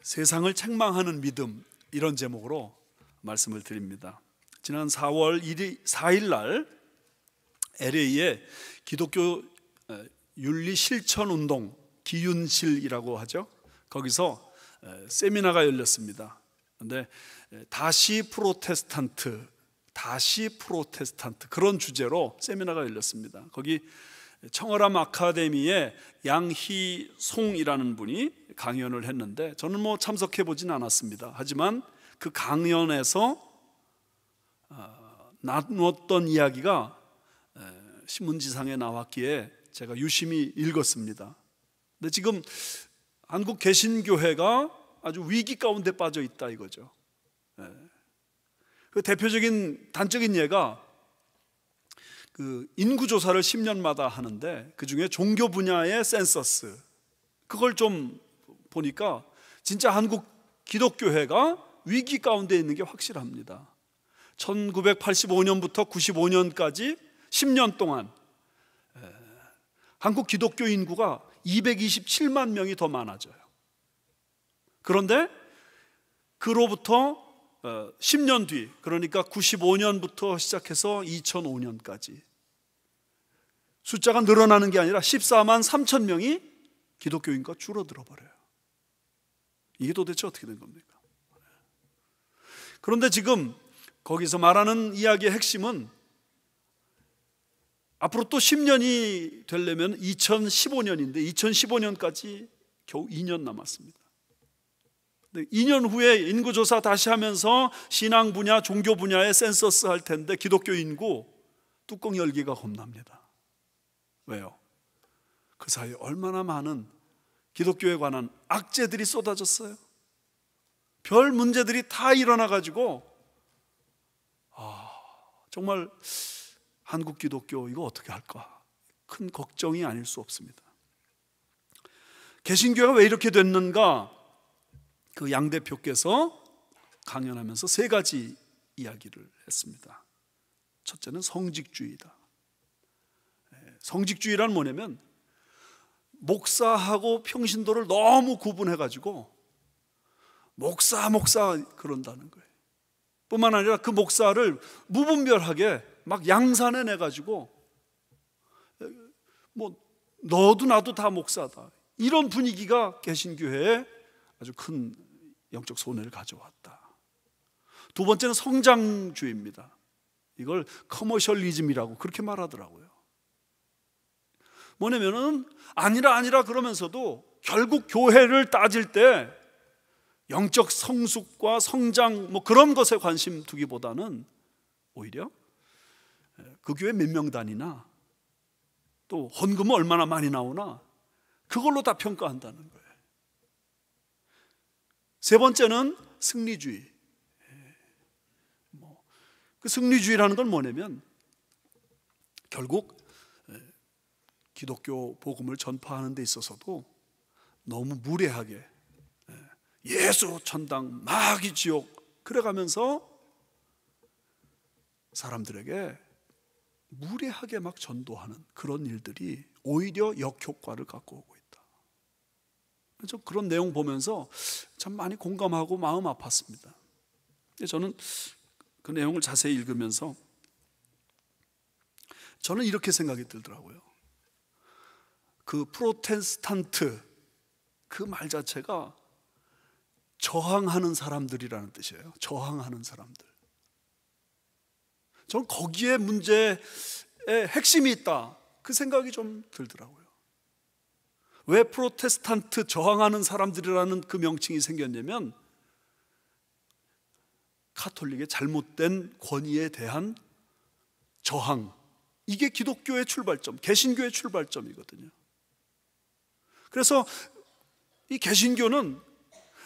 세상을 책망하는 믿음, 이런 제목으로 말씀을 드립니다. 지난 4월 4일 날 LA에 기독교 윤리 실천 운동, 기윤실이라고 하죠. 거기서 세미나가 열렸습니다. 그런데 다시 프로테스탄트 그런 주제로 세미나가 열렸습니다. 거기 청어람 아카데미의 양희송이라는 분이 강연을 했는데 저는 참석해 보진 않았습니다. 하지만 그 강연에서 나누었던 이야기가 신문지상에 나왔기에 제가 유심히 읽었습니다. 근데 지금 한국 개신교회가 아주 위기 가운데 빠져 있다 이거죠. 그 대표적인 단적인 예가 그 인구조사를 10년마다 하는데 그 중에 종교 분야의 센서스, 그걸 좀 보니까 진짜 한국 기독교회가 위기 가운데 있는 게 확실합니다. 1985년부터 95년까지 10년 동안 한국 기독교 인구가 227만 명이 더 많아져요. 그런데 그로부터 10년 뒤, 그러니까 95년부터 시작해서 2005년까지 숫자가 늘어나는 게 아니라 14만 3천 명이 기독교 인구가 줄어들어 버려요. 이게 도대체 어떻게 된 겁니까? 그런데 지금 거기서 말하는 이야기의 핵심은 앞으로 또 10년이 되려면 2015년인데 2015년까지 겨우 2년 남았습니다. 2년 후에 인구조사 다시 하면서 신앙 분야, 종교 분야의 센서스 할 텐데 기독교 인구 뚜껑 열기가 겁납니다. 왜요? 그 사이에 얼마나 많은 기독교에 관한 악재들이 쏟아졌어요. 별 문제들이 다 일어나가지고 정말 한국 기독교 이거 어떻게 할까? 큰 걱정이 아닐 수 없습니다. 개신교가 왜 이렇게 됐는가? 그 양 대표께서 강연하면서 세 가지 이야기를 했습니다. 첫째는 성직주의다. 성직주의란 뭐냐면 목사하고 평신도를 너무 구분해가지고 목사 그런다는 거예요. 뿐만 아니라 그 목사를 무분별하게 막 양산해 내가지고 너도 나도 다 목사다, 이런 분위기가 개신교회에 아주 큰 영적 손해를 가져왔다. 두 번째는 성장주의입니다. 이걸 커머셜리즘이라고 그렇게 말하더라고요. 뭐냐면은 아니라 그러면서도 결국 교회를 따질 때 영적 성숙과 성장 그런 것에 관심 두기보다는 오히려 그 교회 몇 명단이나 또 헌금은 얼마나 많이 나오나 그걸로 다 평가한다는 거예요. 세 번째는 승리주의. 그 승리주의라는 건 뭐냐면 결국 기독교 복음을 전파하는 데 있어서도 너무 무례하게 예수 천당, 마귀 지옥 그래가면서 사람들에게 무례하게 막 전도하는 그런 일들이 오히려 역효과를 갖고 오고 있다. 저 그런 내용 보면서 참 많이 공감하고 마음 아팠습니다. 저는 그 내용을 자세히 읽으면서 저는 이렇게 생각이 들더라고요. 그 프로테스탄트 그 말 자체가 저항하는 사람들이라는 뜻이에요. 저항하는 사람들. 저는 거기에 문제의 핵심이 있다, 그 생각이 좀 들더라고요. 왜 프로테스탄트 저항하는 사람들이라는 그 명칭이 생겼냐면 카톨릭의 잘못된 권위에 대한 저항, 이게 기독교의 출발점, 개신교의 출발점이거든요. 그래서 이 개신교는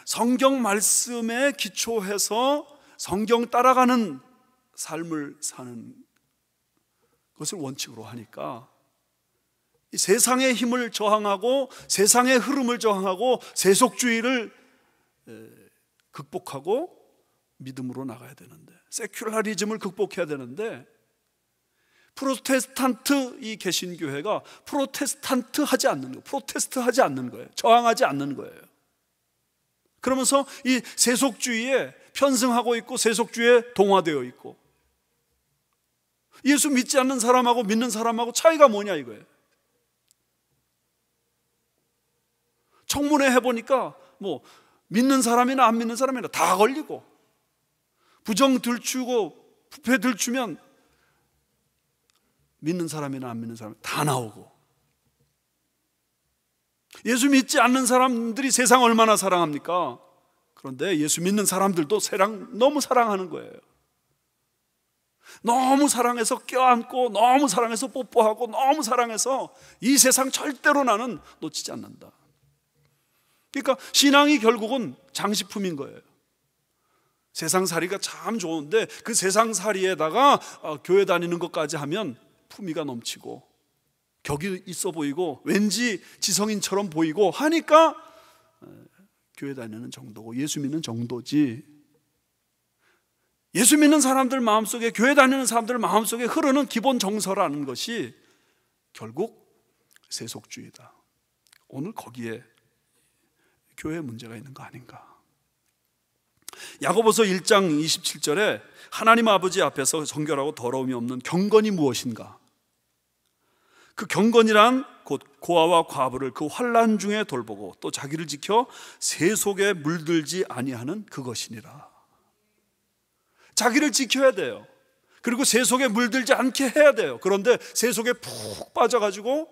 성경 말씀에 기초해서 성경 따라가는 삶을 사는 것을 원칙으로 하니까 이 세상의 힘을 저항하고 세상의 흐름을 저항하고 세속주의를 극복하고 믿음으로 나가야 되는데, 세큘라리즘을 극복해야 되는데 프로테스탄트 이 개신교회가 프로테스트 하지 않는 거예요. 저항하지 않는 거예요. 그러면서 이 세속주의에 편승하고 있고 세속주의에 동화되어 있고, 예수 믿지 않는 사람하고 믿는 사람하고 차이가 뭐냐 이거예요. 청문회 해보니까 뭐 믿는 사람이나 안 믿는 사람이나 다 걸리고, 부정 들추고 부패 들추면 믿는 사람이나 안 믿는 사람 다 나오고, 예수 믿지 않는 사람들이 세상 얼마나 사랑합니까? 그런데 예수 믿는 사람들도 너무 사랑하는 거예요. 너무 사랑해서 껴안고, 너무 사랑해서 뽀뽀하고, 너무 사랑해서 이 세상 절대로 나는 놓치지 않는다. 그러니까 신앙이 결국은 장식품인 거예요. 세상살이가 참 좋은데 그 세상살이에다가 교회 다니는 것까지 하면 품위가 넘치고 격이 있어 보이고 왠지 지성인처럼 보이고 하니까 교회 다니는 정도고 예수 믿는 정도지, 예수 믿는 사람들 마음속에, 교회 다니는 사람들 마음속에 흐르는 기본 정서라는 것이 결국 세속주의다. 오늘 거기에 교회에 문제가 있는 거 아닌가. 야고보서 1장 27절에 하나님 아버지 앞에서 정결하고 더러움이 없는 경건이 무엇인가? 그 경건이란 곧 고아와 과부를 그 환난 중에 돌보고 또 자기를 지켜 세속에 물들지 아니하는 그것이니라. 자기를 지켜야 돼요. 그리고 세속에 물들지 않게 해야 돼요. 그런데 세속에 푹 빠져가지고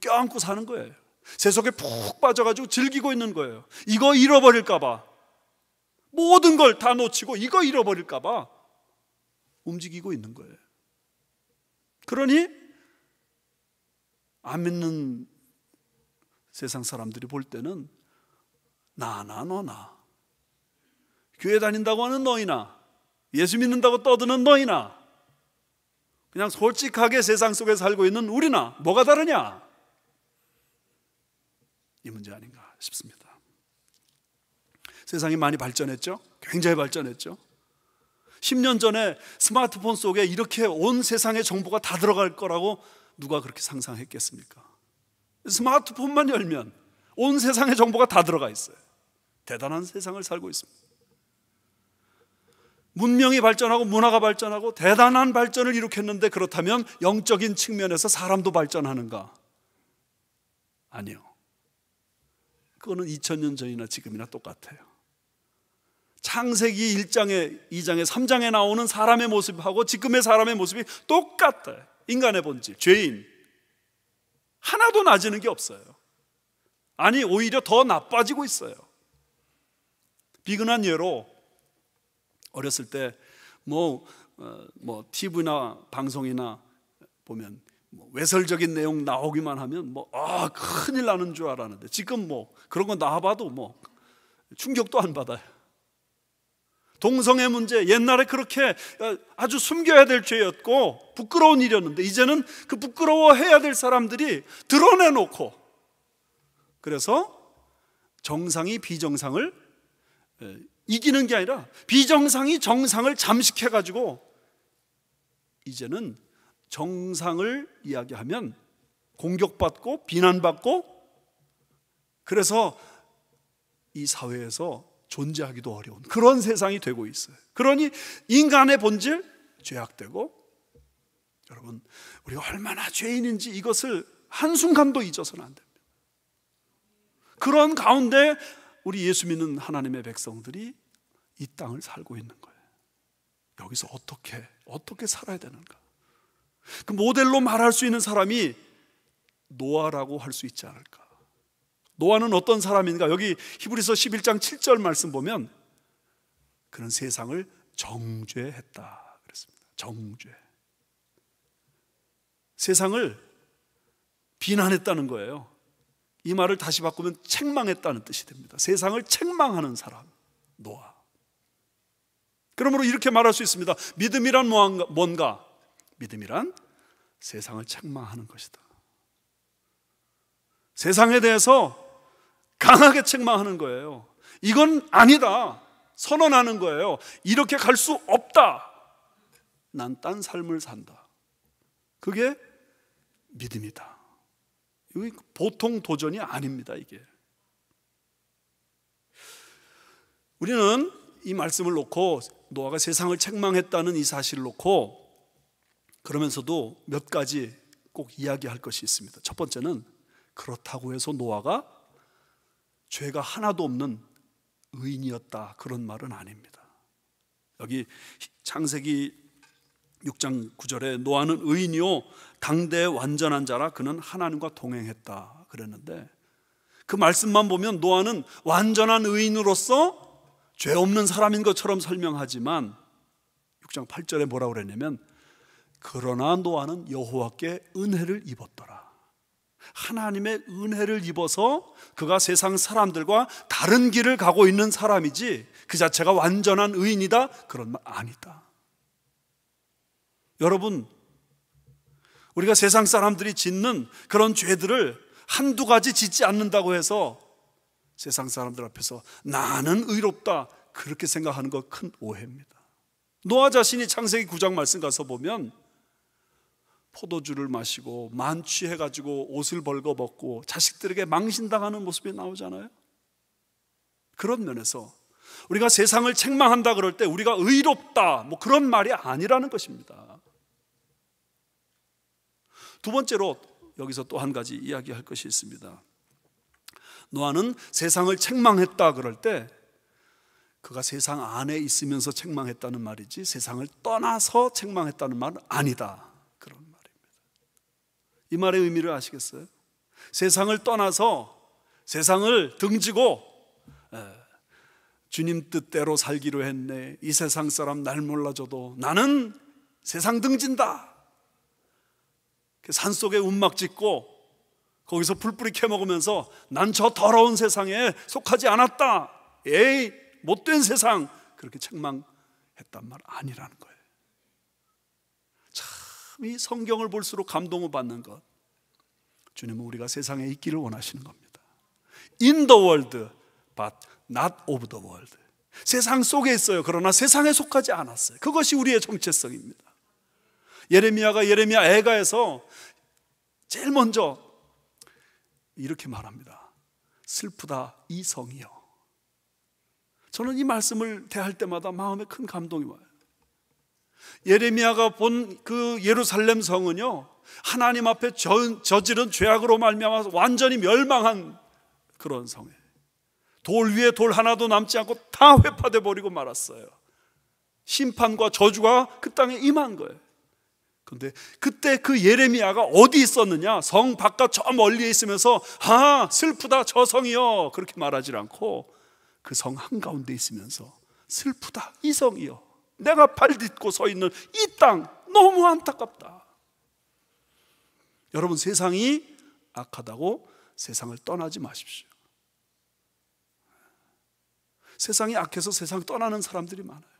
껴안고 사는 거예요. 세속에 푹 빠져가지고 즐기고 있는 거예요. 이거 잃어버릴까봐, 모든 걸 다 놓치고 이거 잃어버릴까봐 움직이고 있는 거예요. 그러니 안 믿는 세상 사람들이 볼 때는 나나 너나, 교회 다닌다고 하는 너희나, 예수 믿는다고 떠드는 너희나, 그냥 솔직하게 세상 속에 살고 있는 우리나 뭐가 다르냐, 이 문제 아닌가 싶습니다. 세상이 많이 발전했죠? 굉장히 발전했죠? 10년 전에 스마트폰 속에 이렇게 온 세상의 정보가 다 들어갈 거라고 누가 그렇게 상상했겠습니까? 스마트폰만 열면 온 세상의 정보가 다 들어가 있어요. 대단한 세상을 살고 있습니다. 문명이 발전하고 문화가 발전하고 대단한 발전을 일으켰는데, 그렇다면 영적인 측면에서 사람도 발전하는가? 아니요. 그거는 2000년 전이나 지금이나 똑같아요. 창세기 1장에 2장에 3장에 나오는 사람의 모습하고 지금의 사람의 모습이 똑같아요. 인간의 본질, 죄인, 하나도 나아지는 게 없어요. 아니, 오히려 더 나빠지고 있어요. 비근한 예로, 어렸을 때 TV나 방송이나 보면 외설적인 내용 나오기만 하면 큰일 나는 줄 알았는데, 지금 그런 거 나와봐도 충격도 안 받아요. 동성애 문제, 옛날에 그렇게 아주 숨겨야 될 죄였고 부끄러운 일이었는데, 이제는 그 부끄러워해야 될 사람들이 드러내놓고, 그래서 정상이 비정상을 이기는 게 아니라 비정상이 정상을 잠식해가지고, 이제는 정상을 이야기하면 공격받고 비난받고, 그래서 이 사회에서 존재하기도 어려운 그런 세상이 되고 있어요. 그러니 인간의 본질, 죄악되고, 여러분, 우리가 얼마나 죄인인지 이것을 한순간도 잊어서는 안 됩니다. 그런 가운데 우리 예수 믿는 하나님의 백성들이 이 땅을 살고 있는 거예요. 여기서 어떻게 살아야 되는가? 그 모델로 말할 수 있는 사람이 노아라고 할 수 있지 않을까? 노아는 어떤 사람인가? 여기 히브리서 11장 7절 말씀 보면 그는 세상을 정죄했다 그랬습니다. 정죄. 세상을 비난했다는 거예요. 이 말을 다시 바꾸면 책망했다는 뜻이 됩니다. 세상을 책망하는 사람, 노아. 그러므로 이렇게 말할 수 있습니다. 믿음이란 뭔가? 믿음이란 세상을 책망하는 것이다. 세상에 대해서 강하게 책망하는 거예요. 이건 아니다, 선언하는 거예요. 이렇게 갈 수 없다. 난 딴 삶을 산다. 그게 믿음이다. 이게 보통 도전이 아닙니다. 이게 우리는 이 말씀을 놓고 노아가 세상을 책망했다는 이 사실을 놓고 그러면서도 몇 가지 꼭 이야기할 것이 있습니다. 첫 번째는 그렇다고 해서 노아가 죄가 하나도 없는 의인이었다, 그런 말은 아닙니다. 여기 창세기 6장 9절에 노아는 의인이요 당대의 완전한 자라 그는 하나님과 동행했다 그랬는데, 그 말씀만 보면 노아는 완전한 의인으로서 죄 없는 사람인 것처럼 설명하지만 6장 8절에 뭐라고 그랬냐면 그러나 노아는 여호와께 은혜를 입었더라. 하나님의 은혜를 입어서 그가 세상 사람들과 다른 길을 가고 있는 사람이지 그 자체가 완전한 의인이다, 그런 말 아니다. 여러분, 우리가 세상 사람들이 짓는 그런 죄들을 한두 가지 짓지 않는다고 해서 세상 사람들 앞에서 나는 의롭다 그렇게 생각하는 거 큰 오해입니다. 노아 자신이 창세기 9장 말씀 가서 보면 포도주를 마시고 만취해가지고 옷을 벌거벗고 자식들에게 망신당하는 모습이 나오잖아요. 그런 면에서 우리가 세상을 책망한다 그럴 때 우리가 의롭다 뭐 그런 말이 아니라는 것입니다. 두 번째로 여기서 또 한 가지 이야기할 것이 있습니다. 노아는 세상을 책망했다 그럴 때 그가 세상 안에 있으면서 책망했다는 말이지 세상을 떠나서 책망했다는 말은 아니다, 그런 말입니다. 이 말의 의미를 아시겠어요? 세상을 떠나서 세상을 등지고 주님 뜻대로 살기로 했네, 이 세상 사람 날 몰라줘도 나는 세상 등진다, 산속에 움막 짓고 거기서 풀뿌리 캐먹으면서 난 저 더러운 세상에 속하지 않았다, 에이 못된 세상, 그렇게 책망했단 말 아니라는 거예요. 참 이 성경을 볼수록 감동을 받는 것, 주님은 우리가 세상에 있기를 원하시는 겁니다. In the world but not of the world. 세상 속에 있어요. 그러나 세상에 속하지 않았어요. 그것이 우리의 정체성입니다. 예레미야가 예레미야 애가에서 제일 먼저 이렇게 말합니다. 슬프다 이 성이여. 저는 이 말씀을 대할 때마다 마음에 큰 감동이 와요. 예레미야가 본 그 예루살렘 성은요, 하나님 앞에 저지른 죄악으로 말미암아서 완전히 멸망한 그런 성이에요. 돌 위에 돌 하나도 남지 않고 다 회파돼 버리고 말았어요. 심판과 저주가 그 땅에 임한 거예요. 그런데 그때 그 예레미야가 어디 있었느냐? 성 바깥 저 멀리에 있으면서 아 슬프다 저 성이여 그렇게 말하지 않고 그 성 한가운데 있으면서 슬프다 이 성이여, 내가 발 딛고 서 있는 이 땅 너무 안타깝다. 여러분, 세상이 악하다고 세상을 떠나지 마십시오. 세상이 악해서 세상 떠나는 사람들이 많아요.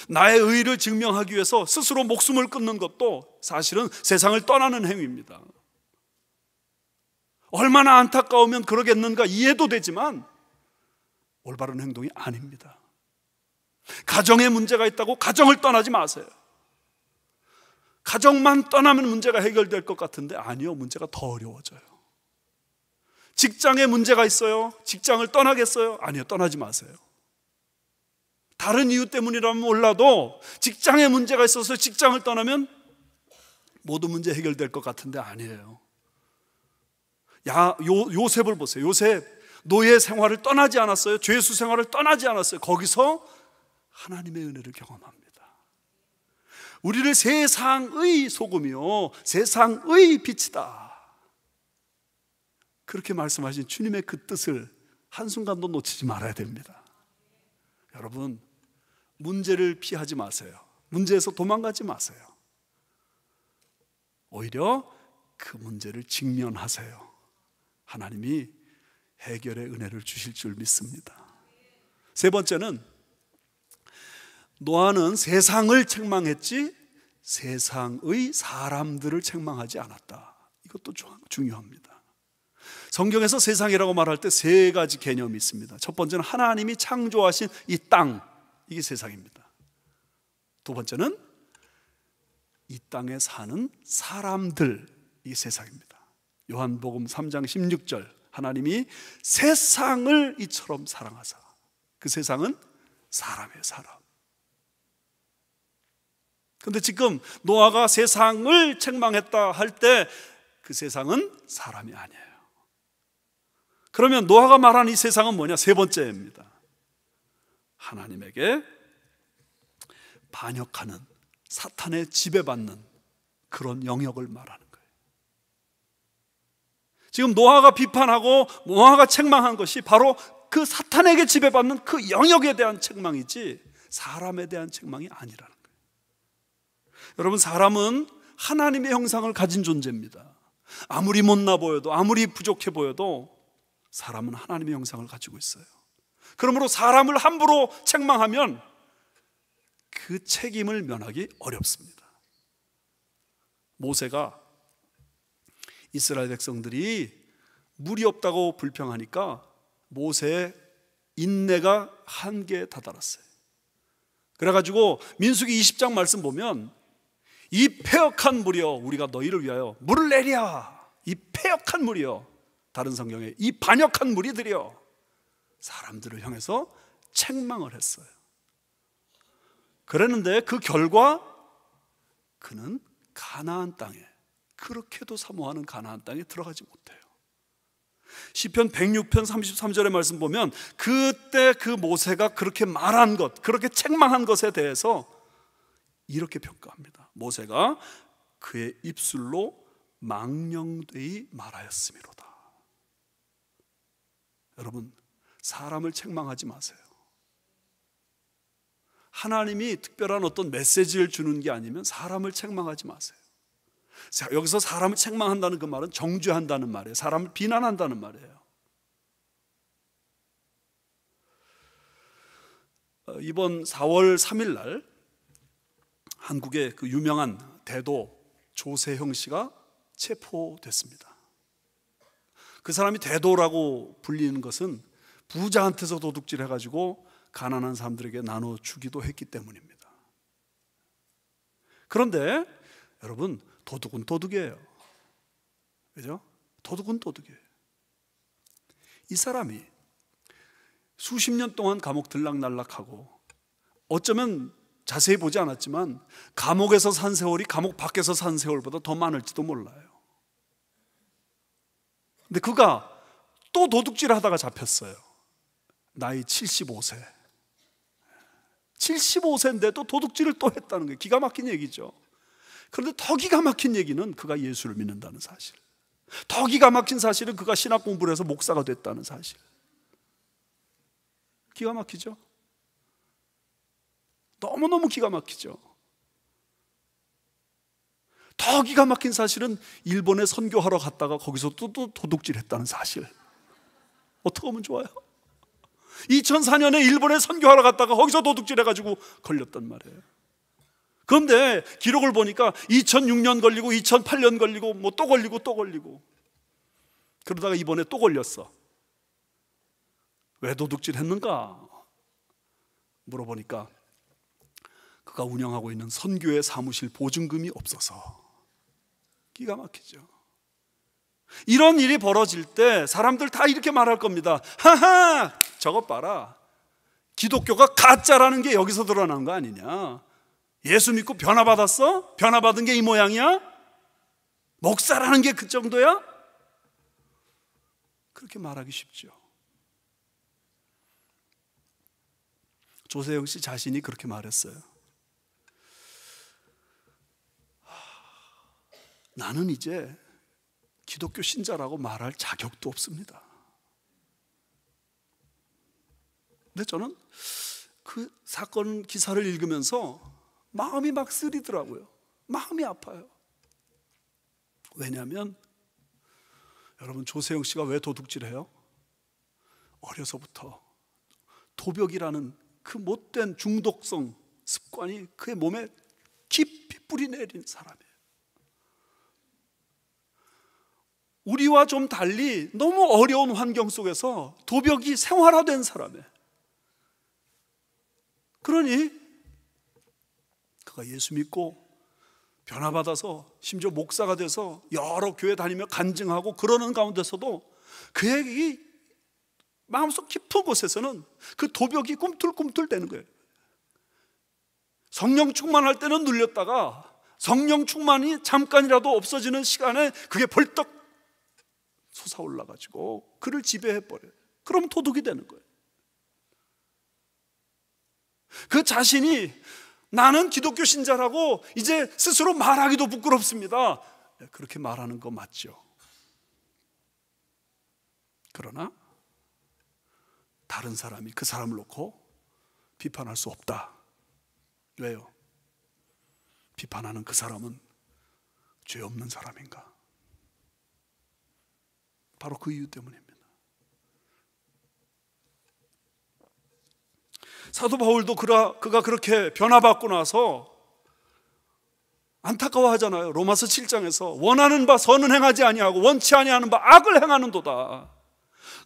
나의 의의를 증명하기 위해서 스스로 목숨을 끊는 것도 사실은 세상을 떠나는 행위입니다. 얼마나 안타까우면 그러겠는가 이해도 되지만 올바른 행동이 아닙니다. 가정에 문제가 있다고 가정을 떠나지 마세요. 가정만 떠나면 문제가 해결될 것 같은데 아니요, 문제가 더 어려워져요. 직장에 문제가 있어요. 직장을 떠나겠어요? 아니요, 떠나지 마세요. 다른 이유 때문이라면 몰라도 직장에 문제가 있어서 직장을 떠나면 모든 문제 해결될 것 같은데 아니에요. 요셉을 보세요. 요셉 노예 생활을 떠나지 않았어요. 죄수 생활을 떠나지 않았어요. 거기서 하나님의 은혜를 경험합니다. 우리를 세상의 소금이요 세상의 빛이다, 그렇게 말씀하신 주님의 그 뜻을 한순간도 놓치지 말아야 됩니다. 여러분, 문제를 피하지 마세요. 문제에서 도망가지 마세요. 오히려 그 문제를 직면하세요. 하나님이 해결의 은혜를 주실 줄 믿습니다. 세 번째는 노아는 세상을 책망했지 세상의 사람들을 책망하지 않았다. 이것도 중요합니다. 성경에서 세상이라고 말할 때 세 가지 개념이 있습니다. 첫 번째는 하나님이 창조하신 이 땅, 이게 세상입니다. 두 번째는 이 땅에 사는 사람들, 이게 세상입니다. 요한복음 3장 16절, 하나님이 세상을 이처럼 사랑하사 그 세상은 사람이에요, 사람. 근데 지금 노아가 세상을 책망했다 할 때 그 세상은 사람이 아니에요. 그러면 노아가 말하는 이 세상은 뭐냐? 세 번째입니다. 하나님에게 반역하는, 사탄의 지배받는 그런 영역을 말하는 거예요. 지금 노아가 비판하고 노아가 책망한 것이 바로 그 사탄에게 지배받는 그 영역에 대한 책망이지 사람에 대한 책망이 아니라는 거예요. 여러분, 사람은 하나님의 형상을 가진 존재입니다. 아무리 못나 보여도, 아무리 부족해 보여도 사람은 하나님의 형상을 가지고 있어요. 그러므로 사람을 함부로 책망하면 그 책임을 면하기 어렵습니다. 모세가 이스라엘 백성들이 물이 없다고 불평하니까 모세의 인내가 한계에 다다랐어요. 그래가지고 민수기 20장 말씀 보면 이 패역한 물이여, 우리가 너희를 위하여 물을 내랴. 이 패역한 물이여, 다른 성경에 이 반역한 무리들이여, 사람들을 향해서 책망을 했어요. 그랬는데 그 결과 그는 가나안 땅에, 그렇게도 사모하는 가나안 땅에 들어가지 못해요. 시편 106편 33절의 말씀 보면 그때 그 모세가 그렇게 말한 것, 그렇게 책망한 것에 대해서 이렇게 평가합니다. 모세가 그의 입술로 망령되이 말하였음이로다. 여러분, 사람을 책망하지 마세요. 하나님이 특별한 어떤 메시지를 주는 게 아니면 사람을 책망하지 마세요. 자, 여기서 사람을 책망한다는 그 말은 정죄한다는 말이에요. 사람을 비난한다는 말이에요. 이번 4월 3일 날 한국의 그 유명한 대도 조세형 씨가 체포됐습니다. 그 사람이 대도라고 불리는 것은 부자한테서 도둑질 해가지고 가난한 사람들에게 나눠주기도 했기 때문입니다. 그런데 여러분, 도둑은 도둑이에요. 그죠? 도둑은 도둑이에요. 이 사람이 수십 년 동안 감옥 들락날락하고, 어쩌면 자세히 보지 않았지만 감옥에서 산 세월이 감옥 밖에서 산 세월보다 더 많을지도 몰라요. 근데 그가 또 도둑질 하다가 잡혔어요. 나이 75세. 75세인데도 도둑질을 또 했다는 게 기가 막힌 얘기죠. 그런데 더 기가 막힌 얘기는 그가 예수를 믿는다는 사실. 더 기가 막힌 사실은 그가 신학 공부를 해서 목사가 됐다는 사실. 기가 막히죠? 너무너무 기가 막히죠? 더 기가 막힌 사실은 일본에 선교하러 갔다가 거기서 또 도둑질 했다는 사실. 어떻게 하면 좋아요? 2004년에 일본에 선교하러 갔다가 거기서 도둑질 해가지고 걸렸단 말이에요. 그런데 기록을 보니까 2006년 걸리고 2008년 걸리고 뭐 또 걸리고 또 걸리고, 그러다가 이번에 또 걸렸어. 왜 도둑질 했는가 물어보니까 그가 운영하고 있는 선교회 사무실 보증금이 없어서. 기가 막히죠. 이런 일이 벌어질 때 사람들 다 이렇게 말할 겁니다. 하하, 저것 봐라, 기독교가 가짜라는 게 여기서 드러난 거 아니냐. 예수 믿고 변화받았어? 변화받은 게 이 모양이야? 목사라는 게 그 정도야? 그렇게 말하기 쉽죠. 조세영 씨 자신이 그렇게 말했어요. 나는 이제 기독교 신자라고 말할 자격도 없습니다. 근데 저는 그 사건 기사를 읽으면서 마음이 막 쓰리더라고요. 마음이 아파요. 왜냐하면 여러분, 조세영 씨가 왜 도둑질해요? 어려서부터 도벽이라는 그 못된 중독성 습관이 그의 몸에 깊이 뿌리 내린 사람이에요. 우리와 좀 달리 너무 어려운 환경 속에서 도벽이 생활화된 사람이에요. 그러니 그가 예수 믿고 변화받아서 심지어 목사가 돼서 여러 교회 다니며 간증하고 그러는 가운데서도 그에게 마음속 깊은 곳에서는 그 도벽이 꿈틀꿈틀 되는 거예요. 성령 충만할 때는 눌렸다가 성령 충만이 잠깐이라도 없어지는 시간에 그게 벌떡 솟아올라가지고 그를 지배해버려요. 그럼 도둑이 되는 거예요. 그 자신이 나는 기독교 신자라고 이제 스스로 말하기도 부끄럽습니다. 그렇게 말하는 거 맞죠? 그러나 다른 사람이 그 사람을 놓고 비판할 수 없다. 왜요? 비판하는 그 사람은 죄 없는 사람인가? 바로 그 이유 때문입니다. 사도 바울도 그가 그렇게 변화받고 나서 안타까워하잖아요. 로마서 7장에서 원하는 바 선은 행하지 아니하고 원치 아니하는 바 악을 행하는도다.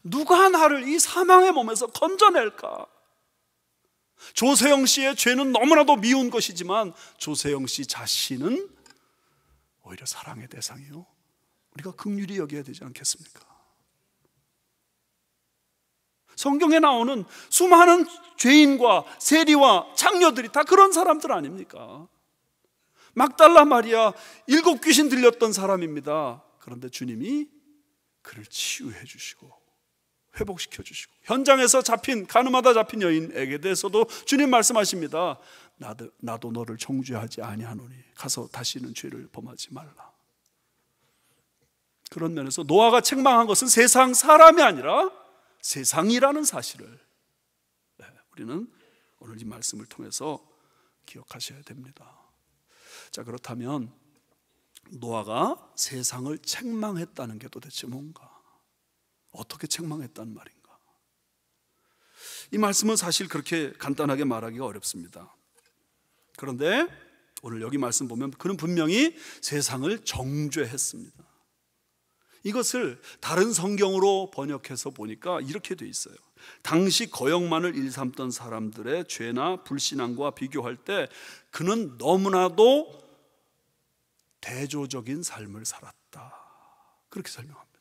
누가 나를 이 사망의 몸에서 건져낼까? 조세영 씨의 죄는 너무나도 미운 것이지만 조세영 씨 자신은 오히려 사랑의 대상이요, 우리가 긍휼히 여겨야 되지 않겠습니까? 성경에 나오는 수많은 죄인과 세리와 창녀들이 다 그런 사람들 아닙니까? 막달라 마리아 7 귀신 들렸던 사람입니다. 그런데 주님이 그를 치유해 주시고 회복시켜 주시고, 현장에서 가늠하다 잡힌 여인에게 대해서도 주님 말씀하십니다. 나도 너를 정죄하지 아니하노니 가서 다시는 죄를 범하지 말라. 그런 면에서 노아가 책망한 것은 세상 사람이 아니라 세상이라는 사실을 우리는 오늘 이 말씀을 통해서 기억하셔야 됩니다. 자, 그렇다면 노아가 세상을 책망했다는 게 도대체 뭔가? 어떻게 책망했단 말인가? 이 말씀은 사실 그렇게 간단하게 말하기가 어렵습니다. 그런데 오늘 여기 말씀 보면 그는 분명히 세상을 정죄했습니다. 이것을 다른 성경으로 번역해서 보니까 이렇게 돼 있어요. 당시 거역만을 일삼던 사람들의 죄나 불신앙과 비교할 때 그는 너무나도 대조적인 삶을 살았다. 그렇게 설명합니다.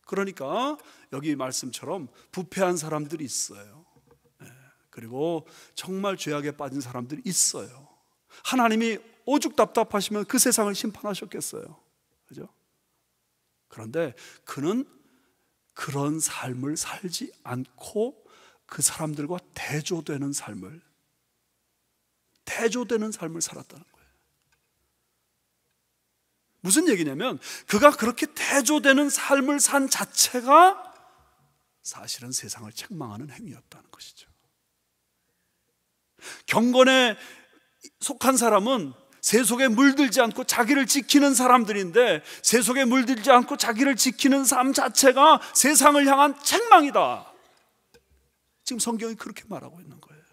그러니까 여기 말씀처럼 부패한 사람들이 있어요. 그리고 정말 죄악에 빠진 사람들이 있어요. 하나님이 오죽 답답하시면 그 세상을 심판하셨겠어요. 그죠? 그런데 그는 그런 삶을 살지 않고 그 사람들과 대조되는 삶을 살았다는 거예요. 무슨 얘기냐면 그가 그렇게 대조되는 삶을 산 자체가 사실은 세상을 책망하는 행위였다는 것이죠. 경건에 속한 사람은 세속에 물들지 않고 자기를 지키는 사람들인데, 세속에 물들지 않고 자기를 지키는 삶 자체가 세상을 향한 책망이다. 지금 성경이 그렇게 말하고 있는 거예요.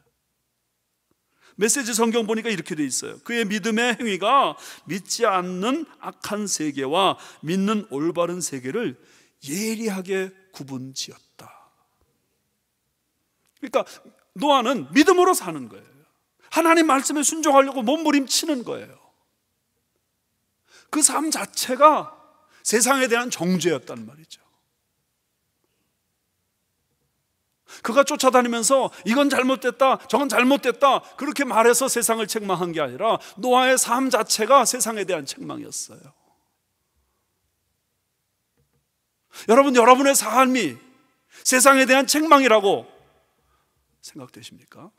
메시지 성경 보니까 이렇게 돼 있어요. 그의 믿음의 행위가 믿지 않는 악한 세계와 믿는 올바른 세계를 예리하게 구분지었다. 그러니까 노아는 믿음으로 사는 거예요. 하나님 말씀에 순종하려고 몸부림치는 거예요. 그 삶 자체가 세상에 대한 정죄였단 말이죠. 그가 쫓아다니면서 이건 잘못됐다, 저건 잘못됐다 그렇게 말해서 세상을 책망한 게 아니라 노아의 삶 자체가 세상에 대한 책망이었어요. 여러분, 여러분의 삶이 세상에 대한 책망이라고 생각되십니까?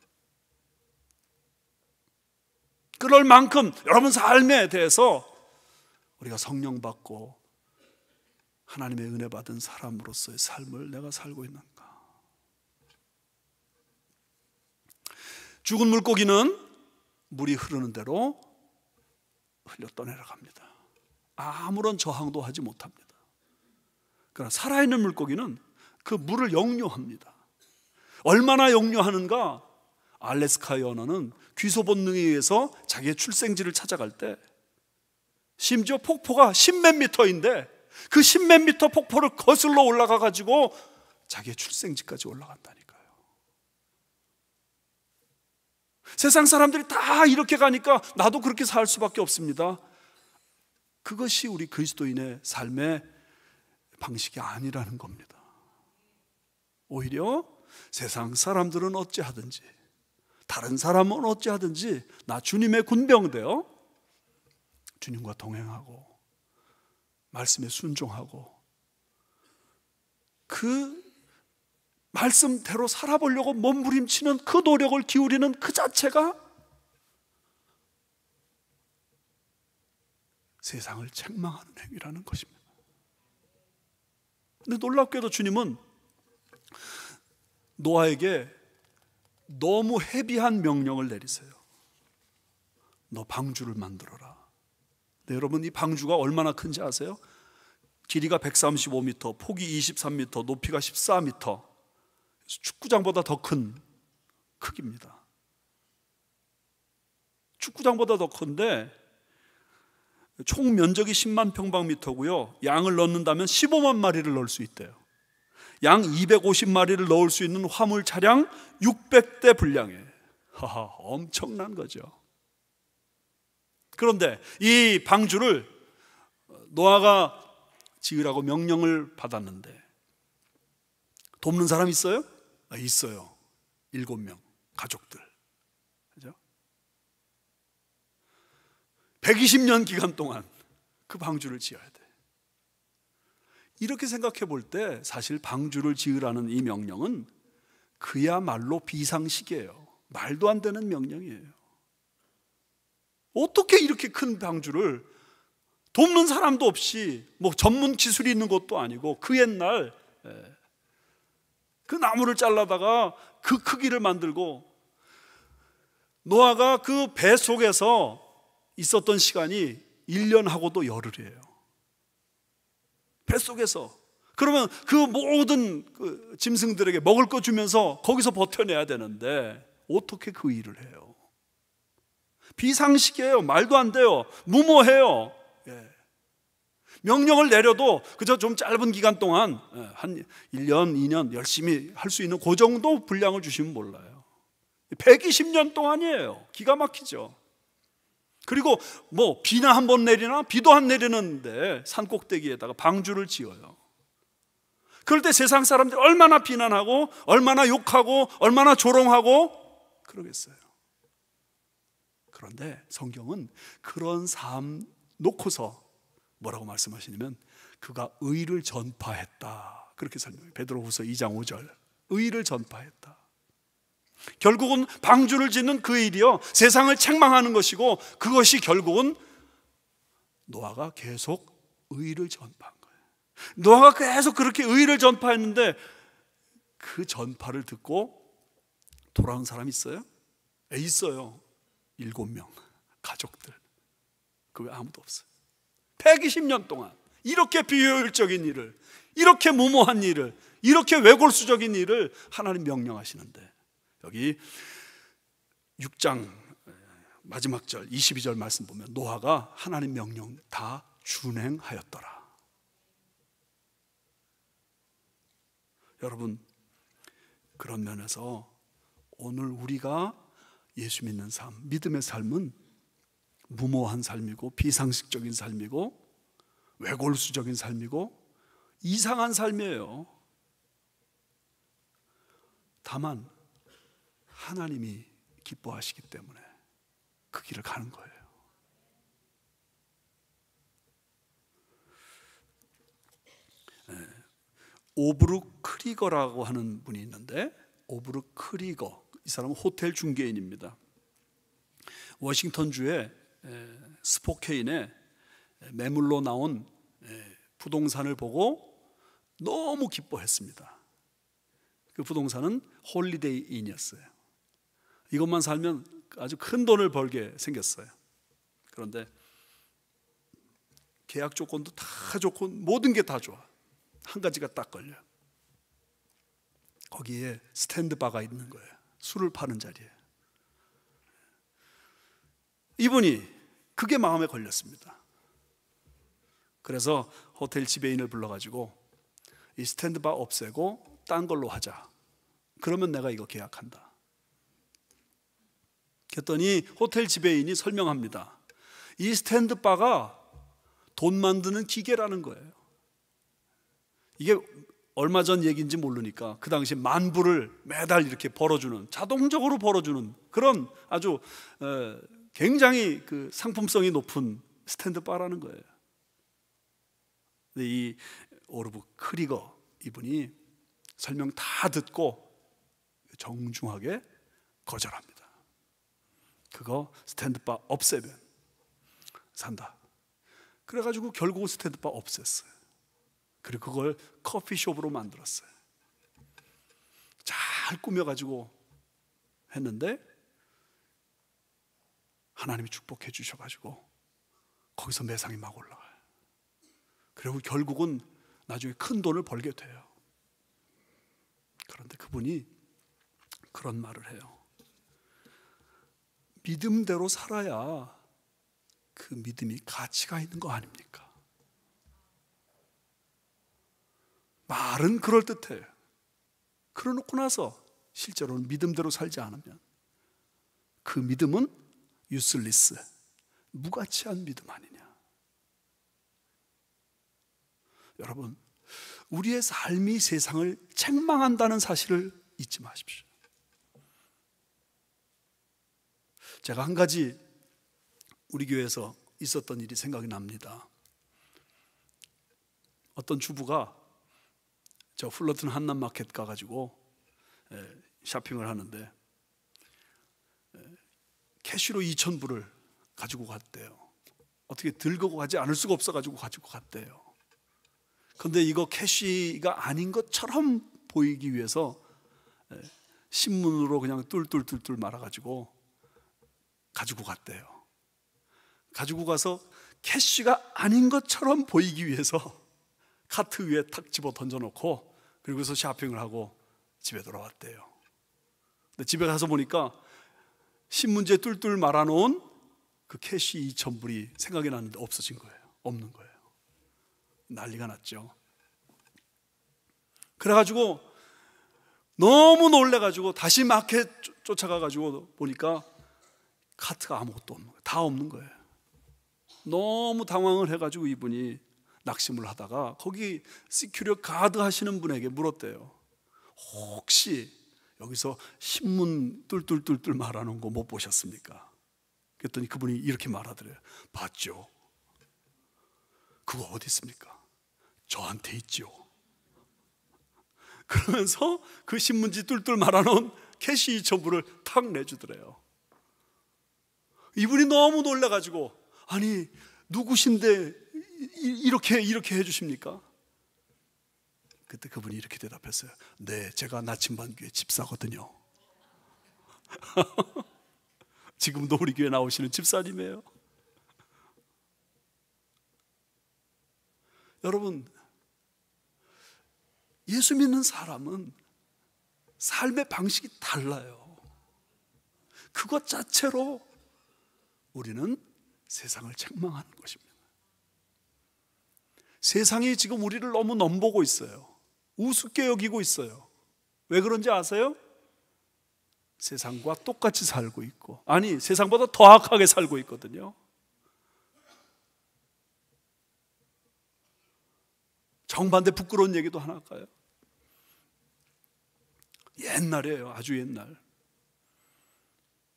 그럴 만큼 여러분 삶에 대해서 우리가 성령 받고 하나님의 은혜 받은 사람으로서의 삶을 내가 살고 있는가? 죽은 물고기는 물이 흐르는 대로 흘려 떠내려갑니다. 아무런 저항도 하지 못합니다. 그러나 살아있는 물고기는 그 물을 역류합니다. 얼마나 역류하는가? 알래스카 연어는 귀소 본능에 의해서 자기의 출생지를 찾아갈 때 심지어 폭포가 10몇 미터인데 그 10몇 미터 폭포를 거슬러 올라가 가지고 자기의 출생지까지 올라간다니까요. 세상 사람들이 다 이렇게 가니까 나도 그렇게 살 수밖에 없습니다. 그것이 우리 그리스도인의 삶의 방식이 아니라는 겁니다. 오히려 세상 사람들은 어찌하든지, 다른 사람은 어찌하든지 나 주님의 군병되어 주님과 동행하고 말씀에 순종하고 그 말씀대로 살아보려고 몸부림치는 그 노력을 기울이는 그 자체가 세상을 책망하는 행위라는 것입니다. 근데 놀랍게도 주님은 노아에게 너무 헤비한 명령을 내리세요. 너 방주를 만들어라. 네, 여러분, 이 방주가 얼마나 큰지 아세요? 길이가 135m, 폭이 23m, 높이가 14m, 축구장보다 더 큰 크기입니다. 축구장보다 더 큰데 총 면적이 10만 평방미터고요. 양을 넣는다면 15만 마리를 넣을 수 있대요. 양 250마리를 넣을 수 있는 화물 차량 600대 분량에 엄청난 거죠. 그런데 이 방주를 노아가 지으라고 명령을 받았는데 돕는 사람 있어요? 있어요. 7명 가족들. 그죠? 120년 기간 동안 그 방주를 지어야 돼. 이렇게 생각해 볼 때 사실 방주를 지으라는 이 명령은 그야말로 비상식이에요. 말도 안 되는 명령이에요. 어떻게 이렇게 큰 방주를 돕는 사람도 없이, 뭐 전문 기술이 있는 것도 아니고 그 옛날 그 나무를 잘라다가 그 크기를 만들고, 노아가 그 배 속에서 있었던 시간이 1년하고도 열흘이에요. 뱃속에서. 그러면 그 모든 그 짐승들에게 먹을 거 주면서 거기서 버텨내야 되는데 어떻게 그 일을 해요? 비상식이에요. 말도 안 돼요. 무모해요. 명령을 내려도 그저 좀 짧은 기간 동안 한 1년, 2년 열심히 할 수 있는 그 정도 분량을 주시면 몰라요. 120년 동안이에요. 기가 막히죠. 그리고 뭐 비나 한 번 내리나 비도 안 내리는데 산 꼭대기에다가 방주를 지어요. 그럴 때 세상 사람들이 얼마나 비난하고 얼마나 욕하고 얼마나 조롱하고 그러겠어요. 그런데 성경은 그런 삶 놓고서 뭐라고 말씀하시냐면 그가 의를 전파했다, 그렇게 설명해요. 베드로후서 2장 5절. 의를 전파했다. 결국은 방주를 짓는 그 일이요, 세상을 책망하는 것이고, 그것이 결국은 노아가 계속 의를 전파한 거예요. 노아가 계속 그렇게 의를 전파했는데 그 전파를 듣고 돌아온 사람이 있어요? 있어요. 7명 가족들. 그 외 아무도 없어요. 120년 동안 이렇게 비효율적인 일을, 이렇게 무모한 일을, 이렇게 외골수적인 일을 하나님 명령하시는데, 여기 6장 마지막 절 22절 말씀 보면 노아가 하나님 명령 다 준행하였더라. 여러분, 그런 면에서 오늘 우리가 예수 믿는 삶, 믿음의 삶은 무모한 삶이고 비상식적인 삶이고 외골수적인 삶이고 이상한 삶이에요. 다만 하나님이 기뻐하시기 때문에 그 길을 가는 거예요. 오브룩 크리거라고 하는 분이 있는데, 오브룩 크리거, 이 사람은 호텔 중개인입니다. 워싱턴주의 스포케인에 매물로 나온 부동산을 보고 너무 기뻐했습니다. 그 부동산은 홀리데이 인이었어요. 이것만 살면 아주 큰 돈을 벌게 생겼어요. 그런데 계약 조건도 다 좋고 모든 게 다 좋아. 한 가지가 딱 걸려요. 거기에 스탠드바가 있는 거예요. 술을 파는 자리에. 이분이 그게 마음에 걸렸습니다. 그래서 호텔 지배인을 불러가지고 이 스탠드바 없애고 딴 걸로 하자. 그러면 내가 이거 계약한다. 그랬더니 호텔 지배인이 설명합니다. 이 스탠드바가 돈 만드는 기계라는 거예요. 이게 얼마 전 얘기인지 모르니까 그 당시 10,000불을 매달 이렇게 벌어주는, 자동적으로 벌어주는 그런 아주 굉장히 그 상품성이 높은 스탠드바라는 거예요. 근데 이 오르브 크리거 이분이 설명 다 듣고 정중하게 거절합니다. 그거 스탠드바 없애면 산다. 그래가지고 결국은 스탠드바 없앴어요. 그리고 그걸 커피숍으로 만들었어요. 잘 꾸며가지고 했는데 하나님이 축복해 주셔가지고 거기서 매상이 막 올라가요. 그리고 결국은 나중에 큰 돈을 벌게 돼요. 그런데 그분이 그런 말을 해요. 믿음대로 살아야 그 믿음이 가치가 있는 거 아닙니까? 말은 그럴듯해요. 그러놓고 나서 실제로는 믿음대로 살지 않으면 그 믿음은 유슬리스, 무가치한 믿음 아니냐. 여러분, 우리의 삶이 세상을 책망한다는 사실을 잊지 마십시오. 제가 한 가지 우리 교회에서 있었던 일이 생각이 납니다. 어떤 주부가 저 플러튼 한남마켓 가가지고 쇼핑을 하는데 캐시로 2,000불을 가지고 갔대요. 어떻게 들고 가지 않을 수가 없어가지고 가지고 갔대요. 근데 이거 캐시가 아닌 것처럼 보이기 위해서 신문으로 그냥 뚫뚫뚫뚫 말아가지고 가지고 갔대요. 가지고 가서 캐시가 아닌 것처럼 보이기 위해서 카트 위에 탁 집어 던져놓고 그리고서 쇼핑을 하고 집에 돌아왔대요. 근데 집에 가서 보니까 신문지에 뚫뚫 말아놓은 그 캐시 2,000불이 생각이 나는데 없어진 거예요. 없는 거예요. 난리가 났죠. 그래가지고 너무 놀래가지고 다시 마켓 쫓아가가지고 보니까 카트가 아무것도 없는 거예요. 다 없는 거예요. 너무 당황을 해가지고 이분이 낙심을 하다가 거기 시큐리티 가드 하시는 분에게 물었대요. 혹시 여기서 신문 뚫뚫뚫뚫 말하는 거 못 보셨습니까? 그랬더니 그분이 이렇게 말하더래요. 봤죠. 그거 어디 있습니까? 저한테 있죠. 그러면서 그 신문지 뚫뚫 말아놓은 캐시 2,000불을 탁 내주더래요. 이분이 너무 놀라가지고 아니 누구신데 이렇게 해주십니까? 그때 그분이 이렇게 대답했어요. 네, 제가 나침반교회 집사거든요. 지금도 우리 교회 나오시는 집사님이에요. 여러분, 예수 믿는 사람은 삶의 방식이 달라요. 그것 자체로 우리는 세상을 책망하는 것입니다. 세상이 지금 우리를 너무 넘보고 있어요. 우습게 여기고 있어요. 왜 그런지 아세요? 세상과 똑같이 살고 있고, 아니 세상보다 더 악하게 살고 있거든요. 정반대 부끄러운 얘기도 하나 할까요? 옛날이에요. 아주 옛날.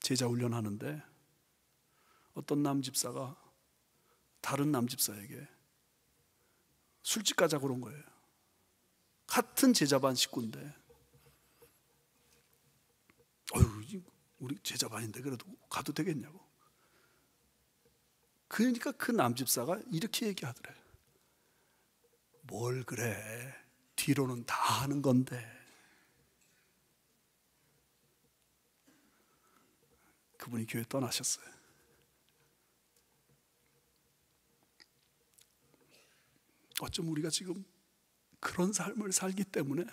제자 훈련하는데 어떤 남집사가 다른 남집사에게 술집 가자고 그런 거예요. 같은 제자반 식구인데 우리 제자반인데 그래도 가도 되겠냐고. 그러니까 그 남집사가 이렇게 얘기하더래요. 뭘 그래, 뒤로는 다 하는 건데. 그분이 교회 떠나셨어요. 어쩜 우리가 지금 그런 삶을 살기 때문에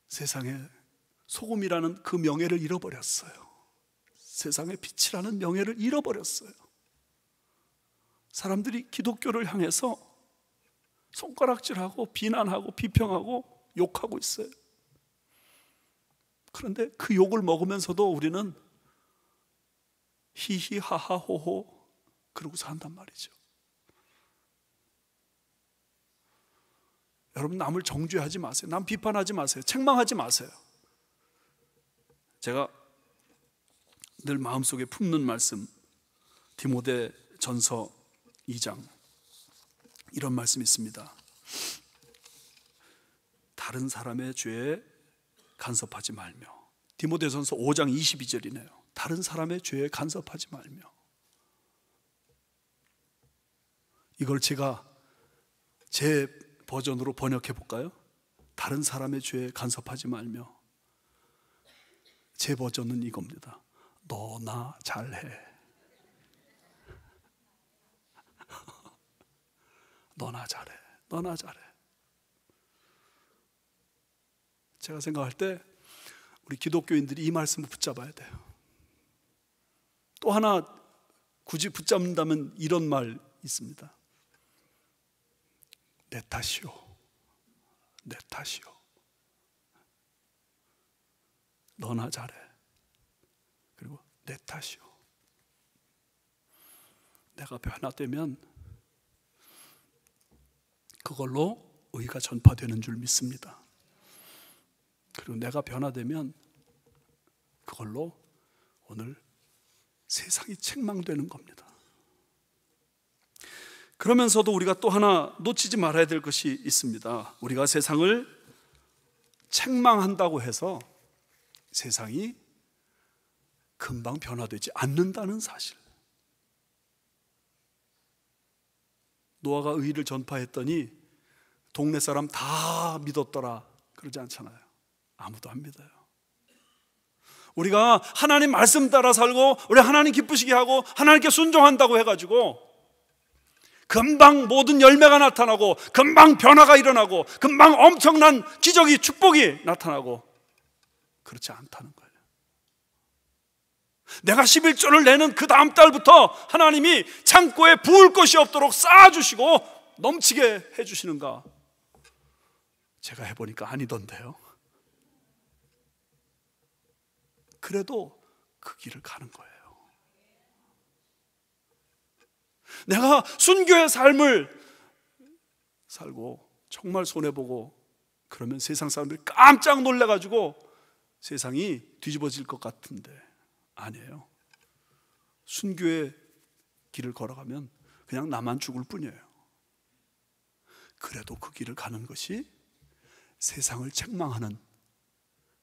세상에 소금이라는 그 명예를 잃어버렸어요. 세상의 빛이라는 명예를 잃어버렸어요. 사람들이 기독교를 향해서 손가락질하고 비난하고 비평하고 욕하고 있어요. 그런데 그 욕을 먹으면서도 우리는 히히하하호호 그러고 산단 말이죠. 여러분, 남을 정죄하지 마세요. 남 비판하지 마세요. 책망하지 마세요. 제가 늘 마음속에 품는 말씀, 디모데 전서 2장 이런 말씀이 있습니다. 다른 사람의 죄에 간섭하지 말며. 디모데전서 5장 22절이네요. 다른 사람의 죄에 간섭하지 말며. 이걸 제가 제 버전으로 번역해 볼까요? 다른 사람의 죄에 간섭하지 말며. 제 버전은 이겁니다. 너나 잘해. 너나 잘해. 너나 잘해. 제가 생각할 때 우리 기독교인들이 이 말씀을 붙잡아야 돼요. 또 하나 굳이 붙잡는다면 이런 말 있습니다. 내 탓이요. 내 탓이요. 너나 잘해. 그리고 내 탓이요. 내가 변화되면 그걸로 의가 전파되는 줄 믿습니다. 그리고 내가 변화되면 그걸로 오늘 세상이 책망되는 겁니다. 그러면서도 우리가 또 하나 놓치지 말아야 될 것이 있습니다. 우리가 세상을 책망한다고 해서 세상이 금방 변화되지 않는다는 사실. 노아가 의를 전파했더니 동네 사람 다 믿었더라 그러지 않잖아요. 아무도 안 믿어요. 우리가 하나님 말씀 따라 살고 우리 하나님 기쁘시게 하고 하나님께 순종한다고 해가지고 금방 모든 열매가 나타나고 금방 변화가 일어나고 금방 엄청난 기적이 축복이 나타나고 그렇지 않다는 거예요. 내가 11조를 내는 그 다음 달부터 하나님이 창고에 부을 것이 없도록 쌓아주시고 넘치게 해주시는가? 제가 해보니까 아니던데요. 그래도 그 길을 가는 거예요. 내가 순교의 삶을 살고 정말 손해보고 그러면 세상 사람들이 깜짝 놀래가지고 세상이 뒤집어질 것 같은데 아니에요. 순교의 길을 걸어가면 그냥 나만 죽을 뿐이에요. 그래도 그 길을 가는 것이 세상을 책망하는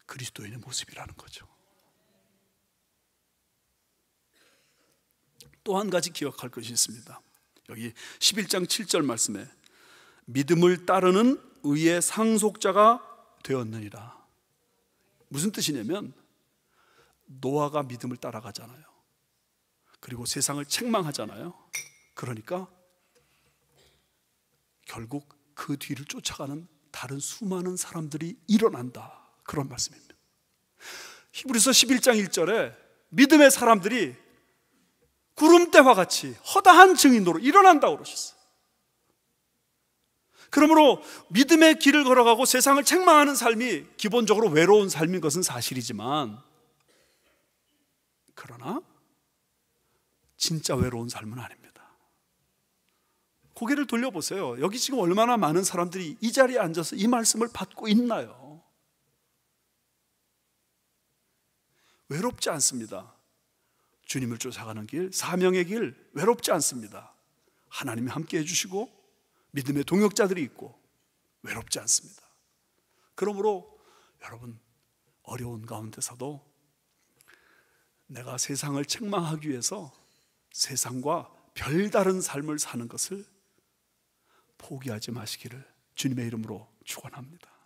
그리스도인의 모습이라는 거죠. 또 한 가지 기억할 것이 있습니다. 여기 11장 7절 말씀에 믿음을 따르는 의의 상속자가 되었느니라. 무슨 뜻이냐면 노아가 믿음을 따라가잖아요. 그리고 세상을 책망하잖아요. 그러니까 결국 그 뒤를 쫓아가는 다른 수많은 사람들이 일어난다. 그런 말씀입니다. 히브리서 11장 1절에 믿음의 사람들이 구름대와 같이 허다한 증인으로 일어난다고 그러셨어요. 그러므로 믿음의 길을 걸어가고 세상을 책망하는 삶이 기본적으로 외로운 삶인 것은 사실이지만, 그러나 진짜 외로운 삶은 아닙니다. 고개를 돌려보세요. 여기 지금 얼마나 많은 사람들이 이 자리에 앉아서 이 말씀을 받고 있나요? 외롭지 않습니다. 주님을 쫓아가는 길, 사명의 길 외롭지 않습니다. 하나님이 함께 해주시고 믿음의 동역자들이 있고 외롭지 않습니다. 그러므로 여러분, 어려운 가운데서도 내가 세상을 책망하기 위해서 세상과 별다른 삶을 사는 것을 포기하지 마시기를 주님의 이름으로 축원합니다.